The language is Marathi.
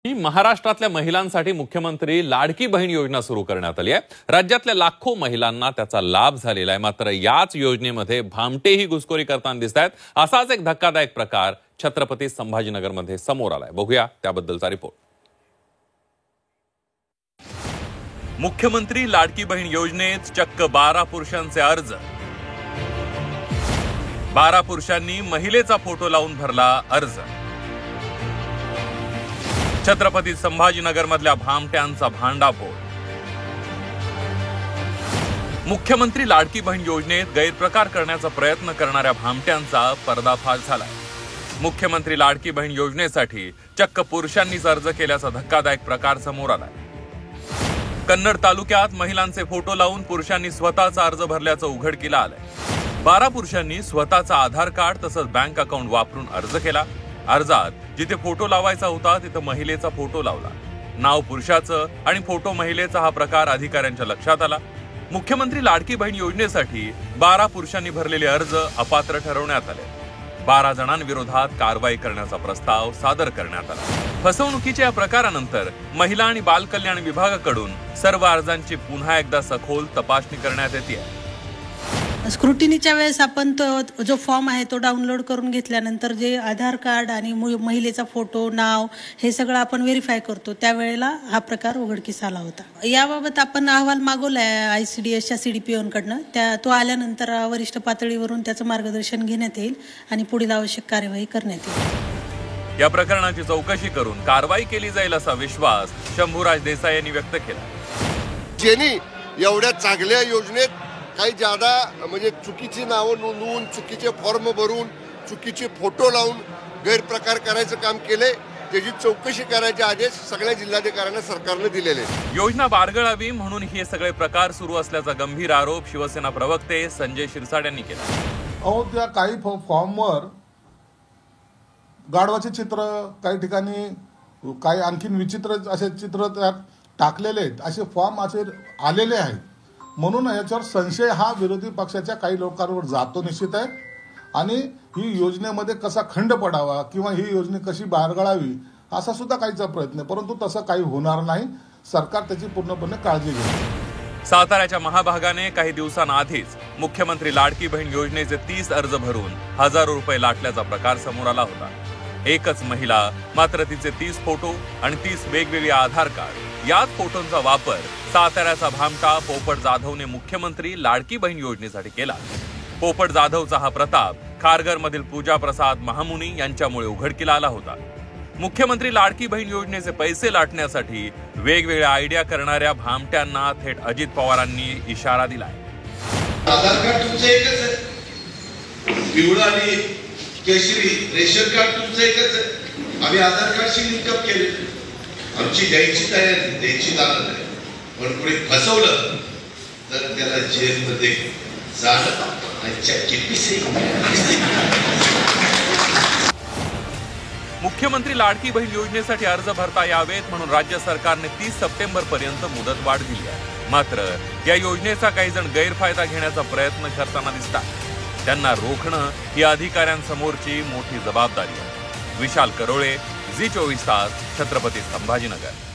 ही महाराष्ट्रातल्या महिलांसाठी मुख्यमंत्री लाडकी बहीण योजना सुरू करण्यात आली आहे। राज्यातल्या लाखो महिलांना त्याचा लाभ झालेला आहे। मात्र याच योजनेमध्ये भामटेही घुसखोरी करताना दिसतात। असाच एक धक्कादायक प्रकार छत्रपती संभाजीनगरमध्ये समोर आलाय। बघूया त्याबद्दलचा रिपोर्ट। मुख्यमंत्री लाडकी बहीण योजनेत चक्क 12 पुरुषांचे अर्ज। 12 पुरुषांनी महिलेचा फोटो लावून भरला अर्ज। छत्रपती संभाजीनगर मधल्या भामट्यांचा भांडाफोड। मुख्यमंत्री लाडकी बहीण योजनेत गैरप्रकार करण्याचा प्रयत्न करणाऱ्या भामट्यांचा पर्दाफाश झालाय। मुख्यमंत्री लाडकी बहीण योजनेसाठी चक्क पुरुषांनीच अर्ज केल्याचा धक्कादायक प्रकार समोर आलाय। कन्नड तालुक्यात महिलांचे फोटो लावून पुरुषांनी स्वतःचा अर्ज भरल्याचं उघडकीला आलंय। 12 पुरुषांनी स्वतःचा आधार कार्ड तसंच बँक अकाउंट वापरून अर्ज केला। अर्जात जिथे फोटो लावायचा होता तिथं महिलेचा फोटो लावला। नाव पुरुषाचं आणि फोटो महिलेचा हा प्रकार अधिकाऱ्यांच्या लक्षात आला। मुख्यमंत्री लाडकी बहीण योजनेसाठी 12 पुरुषांनी भरलेले अर्ज अपात्र ठरवण्यात आले। 12 जणांविरोधात कारवाई करण्याचा प्रस्ताव सादर करण्यात आला। फसवणुकीच्या या प्रकारानंतर महिला आणि बाल कल्याण विभागाकडून सर्व अर्जांची पुन्हा एकदा सखोल तपासणी करण्यात येते। स्क्रुटिनीच्या वेळेस आपण जो फॉर्म आहे तो डाउनलोड करून घेतल्यानंतर जे आधार कार्ड आणि महिलेचा फोटो नाव हे सगळं आपण व्हेरीफाय करतो, त्यावेळेला हा प्रकार उघडकीस आला होता। याबाबत आपण अहवाल मागवलाय ICDSच्या CDPOकडनं। तो आल्यानंतर वरिष्ठ पातळीवरून त्याचं मार्गदर्शन घेण्यात येईल आणि पुढील आवश्यक कार्यवाही करण्यात येईल। या प्रकरणाची चौकशी करून कारवाई केली जाईल असा विश्वास शंभूराज देसाई यांनी व्यक्त केला। ज्यांनी एवढ्या चांगल्या योजनेत काही ज्यादा म्हणजे चुकीची नावं नोंदवून चुकीचे फॉर्म भरून चुकीचे फोटो लावून गैरप्रकार करायचं काम केले, त्याची चौकशी करायचे आदेश सगळ्या जिल्हाधिकाऱ्यांना सरकारने दिलेले। योजना बारगळावी म्हणून हे सगळे प्रकार सुरू असल्याचा गंभीर आरोप शिवसेना प्रवक्ते संजय शिरसाट यांनी केला। त्या काही फॉर्मवर गाढवाचे चित्र, काही ठिकाणी काही आणखीन विचित्र असे चित्र त्यात टाकलेले आहेत, असे फॉर्म असे आलेले आहेत। म्हणून याच्यावर संशय हा विरोधी पक्षाच्या काही लोकांवर जातो निश्चित आहे। आणि ही योजनेमध्ये कसा खंड पडावा किंवा ही योजना कशी बारगळावी असा सुद्धा काहीचा प्रयत्न आहे, परंतु तसं काही होणार नाही। सरकार त्याची पूर्णपणे काळजी घेईल। साताऱ्याच्या महाभागाने काही दिवसांआधीच मुख्यमंत्री लाडकी बहीण योजनेचे 30 अर्ज भरून हजारो रुपये लाटल्याचा प्रकार समोर आला होता। एकच महिला मात्र तिचे 30 फोटो आणि 30 वेगवेगळे आधार कार्ड, याच फोटोंचा वापर साताऱ्याचा भामटा पोपट जाधवने मुख्यमंत्री लाडकी बहीण योजनेसाठी केला। पोपट जाधवचा हा प्रताप खारघरमधील पूजा प्रसाद महामुनी यांच्यामुळे उघडकीला आला होता। मुख्यमंत्री लाडकी बहीण योजनेचे पैसे लाटण्यासाठी वेगवेगळ्या आयडिया करणाऱ्या भामट्यांना थेट अजित पवारांनी इशारा दिलाय। आधार कार्ड तुमचं एकच आहे, पिवळं आणि केशरी रेशन कार्ड तुमचं एकच आहे। आम्ही आधार कार्डशी लिंकअप केले, आमची द्यायची तयारी, द्यायची ताकद आहे। पण कोणी फसवलं तर त्याला जेलमध्ये जाणं मुख्यमंत्री लाडकी बहीण योजनेसाठी अर्ज भरता यावेत म्हणून राज्य सरकारने 30 सप्टेंबर पर्यंत मुदतवाढ दिली आहे। मात्र या योजनेचा काही जण गैरफायदा घेण्याचा प्रयत्न करताना दिसतात। त्यांना रोखणं ही अधिकाऱ्यांसमोरची मोठी जबाबदारी आहे। विशाल करोळे, झी 24 तास, छत्रपती संभाजीनगर।